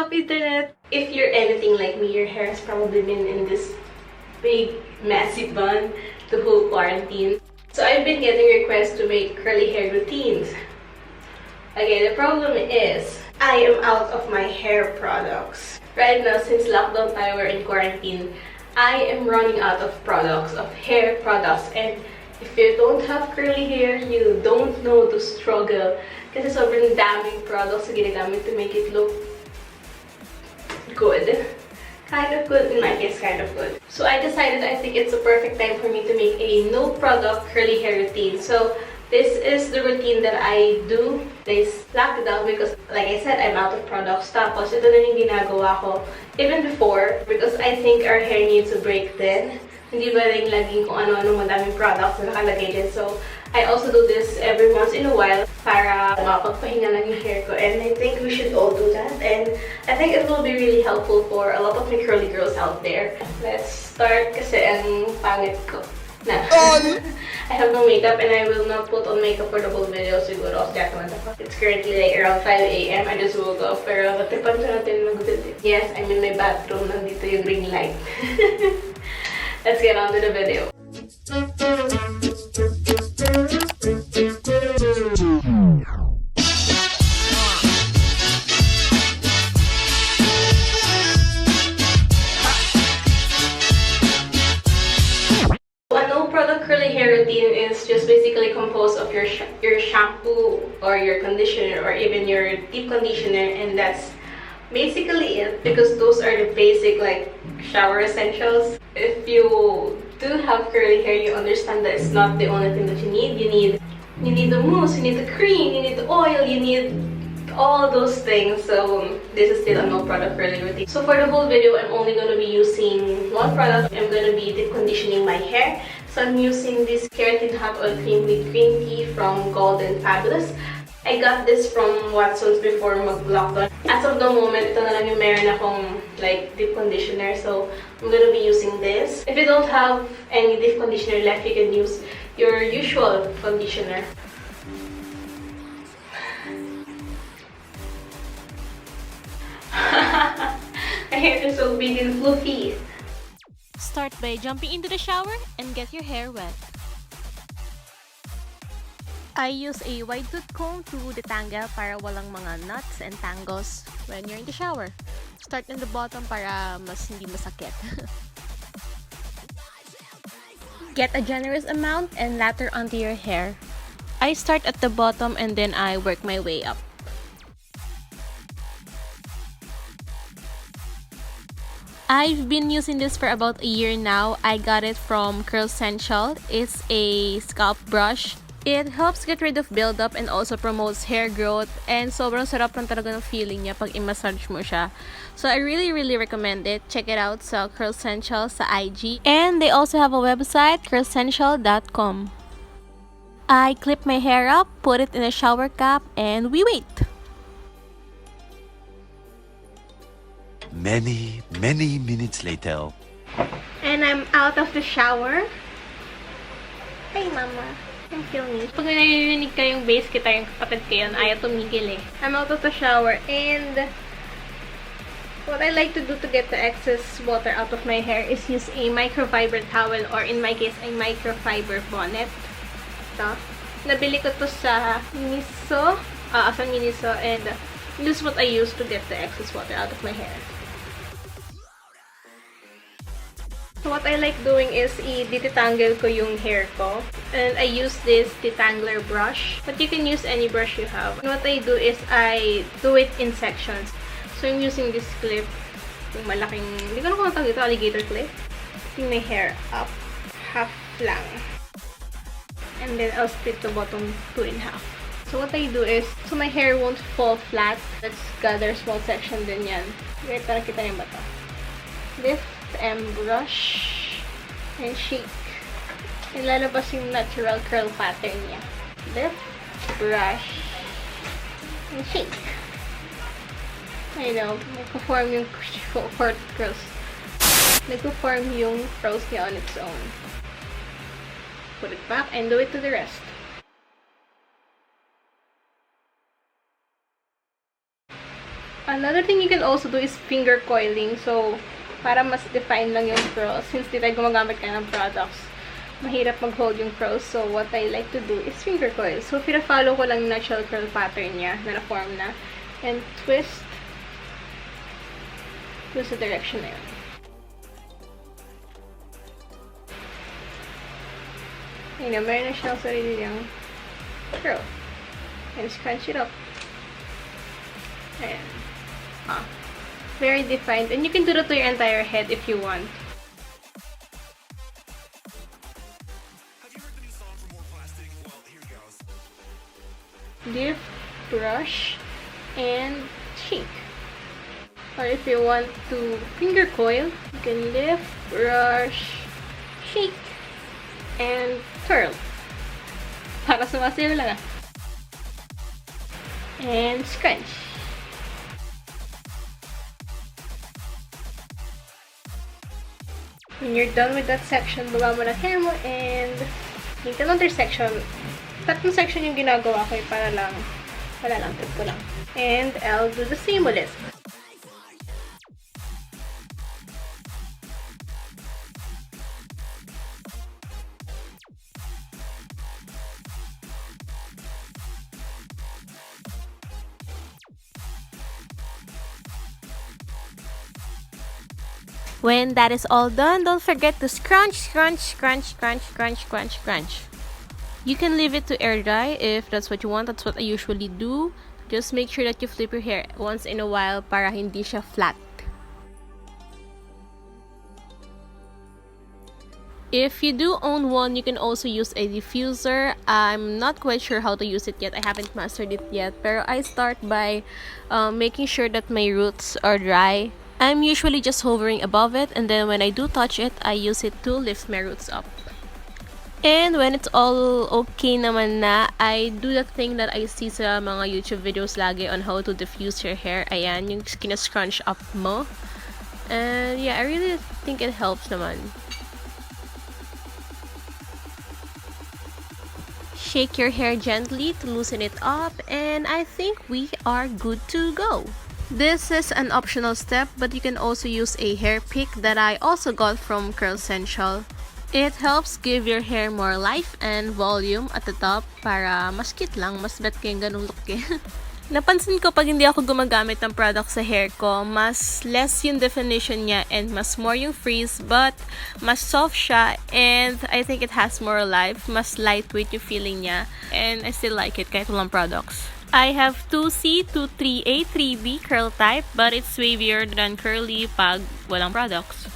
up, internet? If you're anything like me, your hair has probably been in this big, messy bun the whole quarantine. So I've been getting requests to make curly hair routines. Okay, the problem is, I am out of my hair products. Right now, since lockdown tayo, we're in quarantine, I am running out of products, of hair products. And if you don't have curly hair, you don't know the struggle. Kasi sobrang daming products na ginagamit to make it look good. Kind of good, in my case, kind of good. So I decided I think it's the perfect time for me to make a no-product curly hair routine. So this is the routine that I do this lockdown because, like I said, I'm out of products. Tapos, ito na yung ginagawa ko even before because I think our hair needs a break then. Hindi ba rin laging kung ano-ano madaming products na nakalagay din. So, I also do this every once in a while para mapagpahinga lang yung hair ko. And I think we should all do that. And I think it will be really helpful for a lot of my curly girls out there. Let's start kasi ang pangit ko. Na. I have no makeup and I will not put on makeup for the whole video siguro. It's currently like around 5 AM. I just woke up pero natipan siya natin mag-video. Yes, I'm in my bathroom. Nandito yung ring light. Let's get on to the video. Curly hair routine is just basically composed of your shampoo or your conditioner or even your deep conditioner, and that's basically it because those are the basic like shower essentials. If you do have curly hair, you understand that it's not the only thing that you need. You need the mousse, you need the cream, you need the oil, you need all those things. So this is still a no product curly routine. So for the whole video, I'm only going to be using one product. I'm going to be deep conditioning my hair. So I'm using this keratin hot oil cream with green tea from Golden Fabulous. I got this from Watson's before mag-lockdown. As of the moment, ito na lang yung meron akong like deep conditioner. So I'm gonna be using this. If you don't have any deep conditioner left, you can use your usual conditioner. My hair is so big and fluffy. Start by jumping into the shower and get your hair wet. I use a wide tooth comb to detangle para walang mga knots and tangles when you're in the shower. Start in the bottom para mas hindi masakit. Get a generous amount and lather onto your hair. I start at the bottom and then I work my way up. I've been using this for about a year now. I got it from Curl Essential. It's a scalp brush. It helps get rid of buildup and also promotes hair growth. And sobrang sarap lang talaga ng feeling niya pag i-massage mo siya. So I really recommend it. Check it out sa Curl Essential sa IG. And they also have a website, curlessential.com. I clip my hair up, put it in a shower cap, and we wait. Many minutes later. And I'm out of the shower. Hey, Mama. I'm filming. Pag narinig ka yung bass guitar, yung kapatid ko yun, ayaw tumigil eh. I'm out of the shower and what I like to do to get the excess water out of my hair is use a microfiber towel or in my case, a microfiber bonnet. Ito. Nabili ko to sa Miniso. Sa Miniso, and this is what I use to get the excess water out of my hair. So what I like doing is i-detangle ko yung hair ko. And I use this detangler brush. But you can use any brush you have. And what I do is I do it in sections. So I'm using this clip. Yung malaking, hindi ko na kung tawag ito, alligator clip. Yung my hair up. Half lang. And then I'll split the bottom 2 in half. So what I do is, so my hair won't fall flat. Let's gather small section din yan. Wait, para kita niyo ba ito? Lift and brush and shake. And lalabas yung natural curl pattern niya. Lift, brush, and shake. I know, nagpo-form yung curls. Nagpo-form yung curls niya on its own. Put it back and do it to the rest. Another thing you can also do is finger coiling. So, para mas define lang yung curls. Since di tayo gumagamit ka ng products, mahirap mag-hold yung curls. So, what I like to do is finger coil. So, pina-follow ko lang yung natural curl pattern niya na na-form na. And twist sa direction na yun. Ayun, meron na siyang sarili niyang curl. And scrunch it up. Ayan. Very defined. And you can do that to your entire head if you want. Lift, brush, and shake. Or if you want to finger coil, you can lift, brush, shake, and twirl. Para sumasayaw lang ah. And scrunch. When you're done with that section, baba mo na hair mo and make another section. Tatlong section yung ginagawa ko para lang, wala lang, tip ko lang. And I'll do the same ulit. When that is all done, don't forget to scrunch. You can leave it to air dry if that's what you want. That's what I usually do. Just make sure that you flip your hair once in a while para hindi siya flat. If you do own one, you can also use a diffuser. I'm not quite sure how to use it yet. I haven't mastered it yet. Pero I start by making sure that my roots are dry. I'm usually just hovering above it, and then when I do touch it, I use it to lift my roots up. And when it's all okay naman na, I do that thing that I see sa mga YouTube videos lagi on how to diffuse your hair. Ayan, yung kina-scrunch up mo. And yeah, I really think it helps naman. Shake your hair gently to loosen it up, and I think we are good to go. This is an optional step, but you can also use a hair pick that I also got from Curl Essential. It helps give your hair more life and volume at the top para mas cute lang, mas bet kayong ganung look eh. Napansin ko pag hindi ako gumagamit ng product sa hair ko, mas less yung definition niya and mas more yung frizz, but mas soft siya and I think it has more life, mas lightweight yung feeling niya and I still like it kahit walang products. I have 2C, 2-3A, 3B curl type, but it's wavier than curly pag walang products.